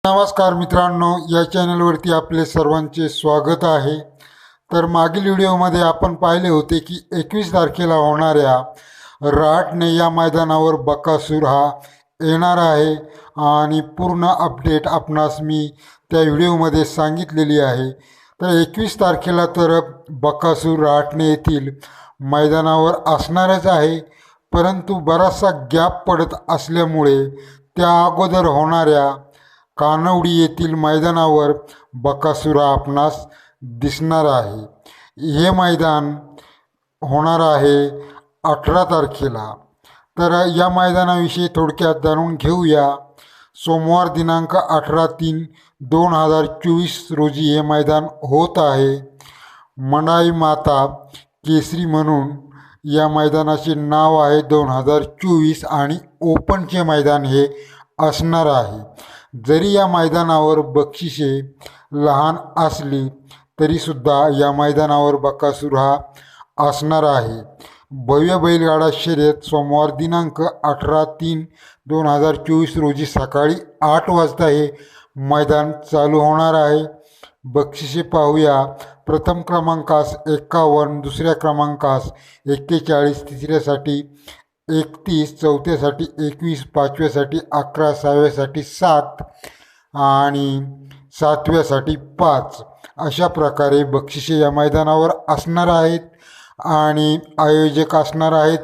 नमस्कार मित्रांनो, या चॅनलवरती आपले सर्वांचे स्वागत आहे। तर मागील व्हिडिओमध्ये आपण पाहिले होते की 21 तारखेला होणाऱ्या रहाटणे या मैदानावर बकासूर हा येणार आहे आणि पूर्ण अपडेट आपणास मी त्या व्हिडिओमध्ये सांगितलेली आहे। तर 21 तारखेला तर बकासूर रहाटणे येथील मैदानावर असणारच आहे, परंतु बराचसा गॅप पडत असल्यामुळे त्या अगोदर होणाऱ्या कानवडी येथील मैदानावर बकासूर आपणास दिसणार आहे। हे मैदान होणार आहे 18 तारखेला। तर या मैदानाविषयी थोडक्यात जाणून घेऊया। सोमवार दिनांक 18/3/2024 रोजी हे मैदान होत आहे। मनाई माता केसरी म्हणून या मैदानाचे नाव आहे 2024 आणि ओपनचे मैदान हे असणार आहे। जरी या मैदानावर बक्षिसे लहान असली तरीसुद्धा या मैदानावर बकासूर हा असणार आहे। भव्य बैलगाडा शर्यत सोमवार दिनांक 18/3/2024 रोजी सकाळी 8 वाजता हे मैदान चालू होणार आहे। बक्षिसे पाहूया। प्रथम क्रमांकास 51, दुसऱ्या क्रमांकास 41, तिसऱ्यासाठी 31, चौथ्यासाठी 21, पाचव्यासाठी 11, सहाव्यासाठी 7 आणि सातव्यासाठी 5 अशा प्रकारे बक्षिसे या मैदानावर असणार आहेत। आणि आयोजक असणार आहेत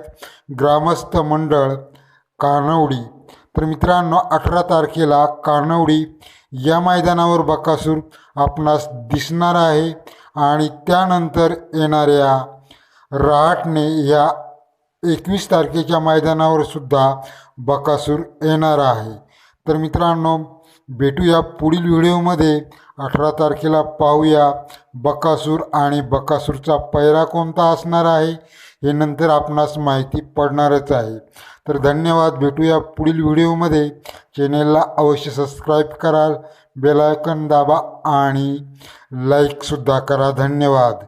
ग्रामस्थ मंडळ कानवडी। तर मित्रांनो, 18 तारखेला कानवडी या मैदानावर बकासूर आपणास दिसणार आहे आणि त्यानंतर येणाऱ्या रहाटणे या 21 तारखेच्या मैदानावर सुद्धा बकासूर येणार आहे। तर मित्रांनो, भेटूया पुढील व्हिडिओमध्ये। 18 तारखेला पाहूया बकासूर आणि बकासूरचा पैरा कोणता असणार आहे हे नंतर आपणास माहिती पडणारच आहे। तर धन्यवाद। भेटूया पुढील व्हिडिओमध्ये। चॅनेलला अवश्य सबस्क्राईब करा, बेल आयकॉन दाबा आणि लाईकसुद्धा करा। धन्यवाद।